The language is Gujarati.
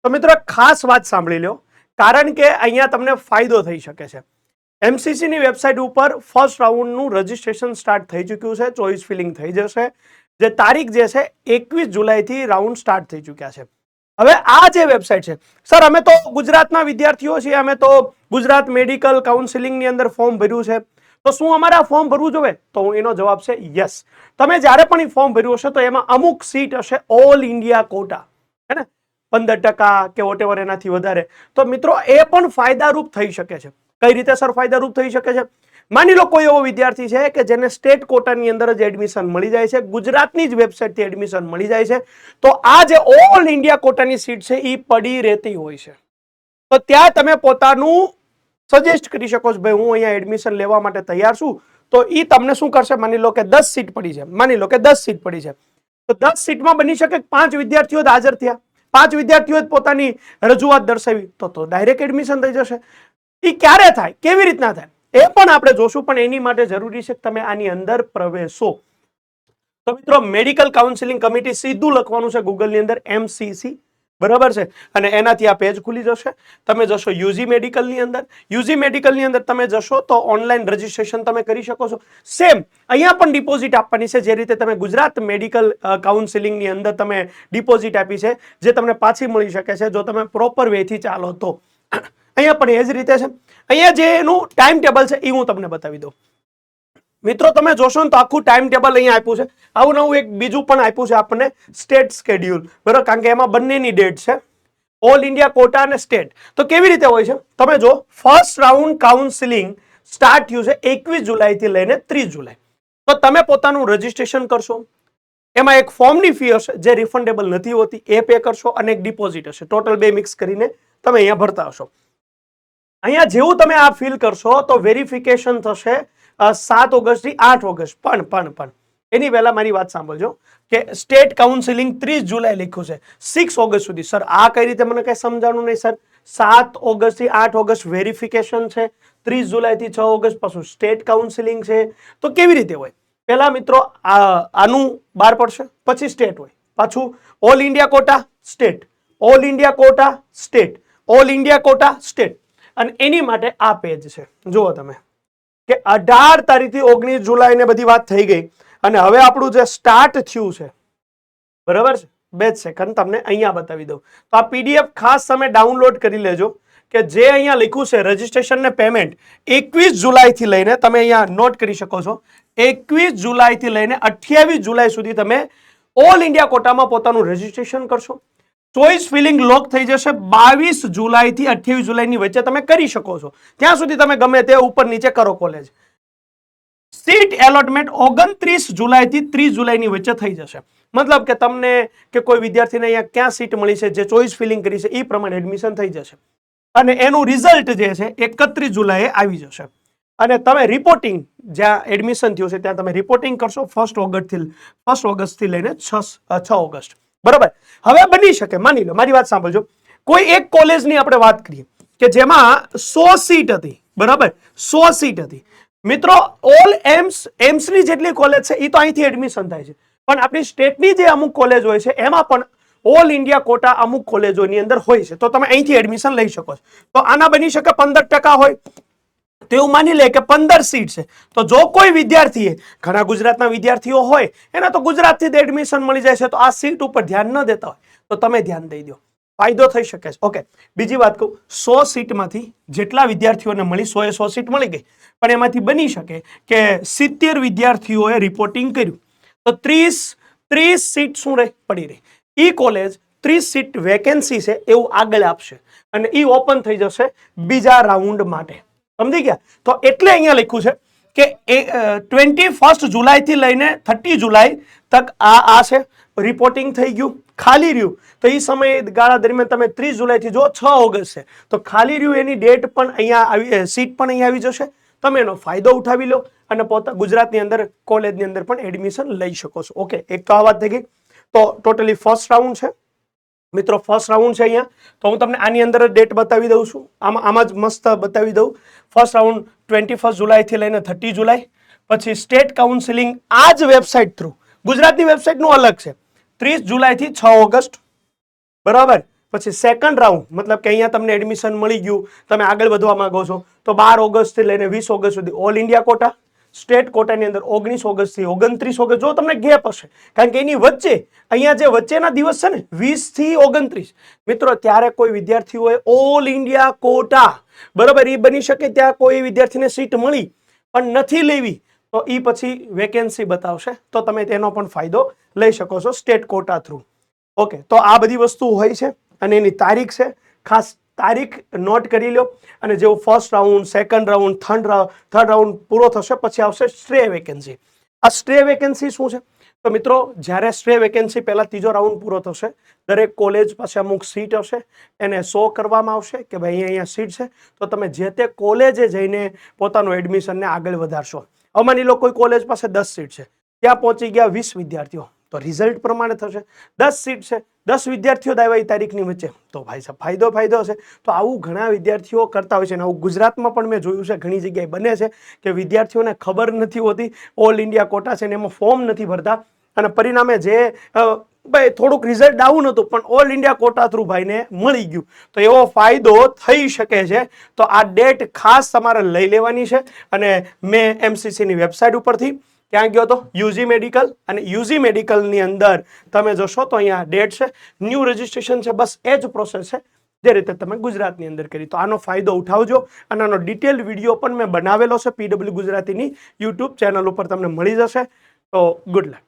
તો મિત્રો ખાસ વાત સાંભળી લો, કારણ કે અહીંયા તમને ફાયદો થઈ શકે છે. MCC ની વેબસાઇટ ઉપર ફર્સ્ટ રાઉન્ડનું રજીસ્ટ્રેશન સ્ટાર્ટ થઈ ચૂક્યું છે. ચોઇસ ફિલિંગ થઈ જશે. જે તારીખ જે છે 21 જુલાઈથી રાઉન્ડ સ્ટાર્ટ થઈ ચૂક્યા છે. હવે આ જે વેબસાઇટ છે, સર અમે તો ગુજરાતના વિદ્યાર્થીઓ છીએ, અમે તો ગુજરાત મેડિકલ કાઉન્સિલિંગની અંદર ફોર્મ ભર્યું છે, તો શું અમારે આ ફોર્મ ભરવું જોઈએ? તો એનો જવાબ છે યસ. તમે જ્યારે પણ ફોર્મ ભર્યું હશે તો એમાં અમુક સીટ હશે ઓલ ઇન્ડિયા કોટા, હે ને, 15% કે વોટેવર એનાથી વધારે. તો મિત્રો એ પણ ફાયદારૂપ થઈ શકે છે. કઈ રીતે સર ફાયદારૂપ થઈ શકે છે? માની લો કોઈ એવો વિદ્યાર્થી છે કે જેને સ્ટેટ કોટાની અંદર જ એડમિશન મળી જાય છે, ગુજરાતની જ વેબસાઇટથી એડમિશન મળી જાય છે, તો આ જે ઓલ ઇન્ડિયા કોટાની સીટ છે એ પડી રહેતી હોય છે. તો ત્યાં તમે પોતાનું સજેસ્ટ કરી શકો છો, ભાઈ હું અહીંયા એડમિશન લેવા માટે તૈયાર છું. તો એ તમને શું કરશે? માની લો કે 10 સીટ પડી છે, માની લો કે 10 સીટ પડી છે, તો 10 સીટમાં બની શકે 5 વિદ્યાર્થીઓ જ હાજર થયા, 5 વિદ્યાર્થીઓ જ પોતાની રજૂઆત દર્શાવી, તો ડાયરેક્ટ એડમિશન થઈ જશે. એ ક્યારે થાય, કેવી રીતના થાય એ પણ આપણે જોશું, પણ એની માટે જરૂરી છે કે તમે આની અંદર પ્રવેશો. તો મિત્રો મેડિકલ કાઉન્સિલિંગ કમિટી સીધું લખવાનું છે ગૂગલની અંદર MCC, બરાબર છે, અને એનાથી આ પેજ ખુલી જશે. તમે જશો યુજી મેડિકલની અંદર, યુજી મેડિકલની અંદર તમે જશો તો ઓનલાઈન રજીસ્ટ્રેશન તમે કરી શકો છો. સેમ અહીંયા પણ ડિપોઝિટ આપવાની છે, જે રીતે તમે ગુજરાત મેડિકલ કાઉન્સિલિંગની અંદર તમે ડિપોઝિટ આપી છે, જે તમને પાછી મળી શકે છે જો તમે પ્રોપર વેથી ચાલો તો. અહીંયા પણ એ જ રીતે છે. અહીંયા જે એનું ટાઈમ ટેબલ છે એ હું તમને બતાવી દઉં. મિત્રો તમે જોશો ને તો આખું ટાઈમ ટેબલ અહીંયા આપ્યું છે. આવું નવું એક બીજું પણ આપ્યું છે આપણને, સ્ટેટ સ્કેડ્યુલ, બરાબર, કારણ કે એમાં બંનેની ડેટ છે, ઓલ ઇન્ડિયા કોટા અને સ્ટેટ. તો કેવી રીતે હોય છે તમે જો, ફર્સ્ટ રાઉન્ડ કાઉન્સિલિંગ સ્ટાર્ટ થયું છે 21 જુલાઈથી લઈને 30 જુલાઈ. તો તમે પોતાનું રજીસ્ટ્રેશન કરશો, એમાં એક ફોર્મની ફી હશે જે રિફંડેબલ નથી હોતી, એ પે કરશો, અને એક ડિપોઝિટ હશે. ટોટલ બે મિક્સ કરીને તમે અહીંયા ભરતા હશો. અહીંયા જેવું તમે આ ફિલ કરશો તો વેરિફિકેશન થશે 7 ઓગસ્ટથી 8 ઓગસ્ટ. પણ એની પહેલા મારી વાત સાંભળજો કે સ્ટેટ કાઉન્સિલિંગ 30 જુલાઈ લખ્યું છે, 6 ઓગસ્ટ સુધી. સર આ કઈ રીતે, મને કઈ સમજાણું નહીં સર. 7 ઓગસ્ટથી 8 ઓગસ્ટ વેરિફિકેશન છે, 30 જુલાઈથી 6 ઓગસ્ટ પાછું સ્ટેટ કાઉન્સિલિંગ છે. તો કેવી રીતે હોય? પહેલા મિત્રો આનું બહાર પડશે, પછી સ્ટેટ હોય, પાછું all India quota state, all India quota state, all India quota state. અને એની માટે આ પેજ છે, જુઓ તમે કે 18 તારીખથી 19 જુલાઈ ને બધી વાત થઈ ગઈ. અને હવે આપણું જે સ્ટાર્ટ થયું છે, બરાબર છે, 2 સેકન્ડ તમને અહીંયા બતાવી દઉં. તો આ PDF ખાસ તમે ડાઉનલોડ કરી લેજો કે જે અહીંયા લખ્યું છે રજીસ્ટ્રેશન ને પેમેન્ટ 21 જુલાઈથી લઈને, તમે અહીંયા નોટ કરી શકો છો, 21 જુલાઈથી લઈને 28 જુલાઈ સુધી તમે ઓલ ઇન્ડિયા કોટામાં પોતાનું રજીસ્ટ્રેશન કરશો. ચોઇસ ફિલિંગ લોક થઈ જશે 22 જુલાઈથી 28 જુલાઈની વચ્ચે તમે કરી શકો છો. ત્યાં સુધી તમે ગમે તે ઉપર નીચે કરો કોલેજ. સીટ એલોટમેન્ટ 29 જુલાઈથી 30 જુલાઈની વચ્ચે થઈ જશે. મતલબ કે તમને કે કોઈ વિદ્યાર્થીને અહીંયા ક્યાં સીટ મળી છે, જે ચોઇસ ફિલિંગ કરી છે એ પ્રમાણે એડમિશન થઈ જશે. અને એનું રિઝલ્ટ જે છે 31 જુલાઈએ આવી જશે. અને તમે રિપોર્ટિંગ જ્યાં એડમિશન થયું છે ત્યાં તમે રિપોર્ટિંગ કરશો 1 ઓગસ્ટથી લઈને 6 ઓગસ્ટ. બરાબર. હવે બની શકે, માની લો, મારી વાત સાંભળજો, કોઈ એક કોલેજની આપણે વાત કરીએ કે જેમાં 100 સીટ હતી, બરાબર, 100 સીટ હતી. મિત્રો ઓલ એમ્સની જેટલી કોલેજ છે એ તો અહીંથી એડમિશન થાય છે, પણ આપણી સ્ટેટની જે અમુક કોલેજ હોય છે એમાં પણ ઓલ ઇન્ડિયા કોટા અમુક કોલેજોની અંદર હોય છે, તો તમે અહીંથી એડમિશન લઈ શકો છો. તો આના બની શકે 15% હોય, તો એવું માની લે કે 15 સીટ છે. તો જો કોઈ વિદ્યાર્થીએ, ઘણા ગુજરાતના વિદ્યાર્થીઓ હોય, એને તો ગુજરાતથી જ એડમિશન મળી જાય છે, તો આ સીટ ઉપર ધ્યાન ન દેતા હોય તો તમે ધ્યાન દઈ દો, ફાયદો થઈ શકે છે. ઓકે, બીજી વાત કહું, 100 સીટમાંથી જેટલા વિદ્યાર્થીઓને મળી 100 સીટ મળી ગઈ, પણ એમાંથી બની શકે કે 70 વિદ્યાર્થીઓએ રિપોર્ટિંગ કર્યું, તો 30 સીટ શું રહી, પડી રહી. ઈ કોલેજ 30 સીટ વેકેન્સી છે એવું આગળ આપશે અને ઈ ઓપન થઈ જશે બીજા રાઉન્ડ માટે. સમજી ગયા? તો એટલે અહીંયા લખ્યું છે કે 21 જુલાઈથી લઈને 30 જુલાઈ તક આ છે, રિપોર્ટિંગ થઈ ગયું, ખાલી રહ્યું તો એ સમયગાળા દરમિયાન તમે 30 જુલાઈથી જો 6 ઓગસ્ટ છે તો ખાલી રહ્યું એની ડેટ પણ અહીંયા આવી, સીટ પણ અહીંયા આવી જશે. તમે એનો ફાયદો ઉઠાવી લો અને ગુજરાતની અંદર કોલેજની અંદર પણ એડમિશન લઈ શકો છો. ઓકે, એક તો આ વાત થઈ ગઈ. તો ટોટલી ફર્સ્ટ રાઉન્ડ છે મિત્રો, ફર્સ્ટ રાઉન્ડ છે અહીંયા. તો હું તમને આની અંદર ડેટ બતાવી દઉં છું, આમાં જ મસ્ત બતાવી દઉં. ફર્સ્ટ રાઉન્ડ 21 જુલાઈથી લઈને 30 જુલાઈ. પછી સ્ટેટ કાઉન્સિલિંગ આ જ વેબસાઇટ થ્રુ, ગુજરાતની વેબસાઇટનું અલગ છે, 30 જુલાઈથી 6 ઓગસ્ટ, બરાબર. પછી સેકન્ડ રાઉન્ડ મતલબ કે અહીંયા તમને એડમિશન મળી ગયું, તમે આગળ વધવા માંગો છો, તો 12 ઓગસ્ટથી લઈને 20 ઓગસ્ટ સુધી ઓલ ઇન્ડિયા કોટા, સ્ટેટ કોટાની અંદર 19 ઓગસ્ટથી 29 ઓગસ્ટ, જો તમને ગેપ હશે, કારણ કે એની વચ્ચે અહીંયા જે વચ્ચેના દિવસ છે ને 20 થી 29 મિત્રો, ત્યારે કોઈ વિદ્યાર્થીઓએ ઓલ ઇન્ડિયા કોટા, બરાબર, એ બની શકે ત્યાં કોઈ વિદ્યાર્થીને સીટ મળી પણ નથી લેવી, તો એ પછી વેકેન્સી બતાવશે, તો તમે તેનો પણ ફાયદો લઈ શકો છો સ્ટેટ કોટા થ્રુ. ઓકે, તો આ બધી વસ્તુ હોય છે અને એની તારીખ છે, ખાસ તારીખ નોટ કરી લો. અને જેવું first round, second round, third round પૂરો થશે પછી આવશે સ્ટ્રે વેકેન્સી. આ સ્ટ્રે વેકેન્સી શું છે? તો મિત્રો, જ્યારે સ્ટ્રે વેકેન્સી પહેલા ત્રીજો રાઉન્ડ પૂરો થશે, દરેક કોલેજ પાસે અમુક સીટ હશે, એને શો કરવામાં આવશે કે ભાઈ અહીંયા સીટ છે, તો તમે જે તે કોલેજે જઈને પોતાનું એડમિશનને આગળ વધારશો. હવે માની લો કોઈ કોલેજ પાસે 10 સીટ છે, ત્યાં પહોંચી ગયા 20 વિદ્યાર્થીઓ, તો રિઝલ્ટ પ્રમાણે થશે 10 સીટ છે, 10 વિદ્યાર્થીઓ આવ્યા એ તારીખની વચ્ચે, તો ભાઈ સાહેબ ફાયદો હશે. તો આવું ઘણા વિદ્યાર્થીઓ કરતા હોય છે, અને આવું ગુજરાતમાં પણ મેં જોયું છે, ઘણી જગ્યાએ બને છે કે વિદ્યાર્થીઓને ખબર નથી હોતી ઓલ ઇન્ડિયા કોટા છે ને એમાં ફોર્મ નથી ભરતા, અને પરિણામે જે ભાઈ થોડુંક રિઝલ્ટ ડાઉન હતું પણ ઓલ ઇન્ડિયા કોટા થ્રુ ભાઈને મળી ગયું, તો એવો ફાયદો થઈ શકે છે. તો આ ડેટ ખાસ તમારે લઈ લેવાની છે. અને મેં MCCની વેબસાઇટ ઉપરથી ક્યાં ગયો હતો? યુજી મેડિકલ, અને યુજી મેડિકલની અંદર તમે જોશો તો અહીંયા ડેટ છે, ન્યૂ રજિસ્ટ્રેશન છે, બસ એ જ પ્રોસેસ છે જે રીતે તમે ગુજરાતની અંદર કરી. તો આનો ફાયદો ઉઠાવજો, અને આનો ડિટેલ વિડીયો પણ મેં બનાવેલો છે PW ગુજરાતીની યુટ્યુબ ચેનલ ઉપર, તમને મળી જશે. તો ગુડ લક.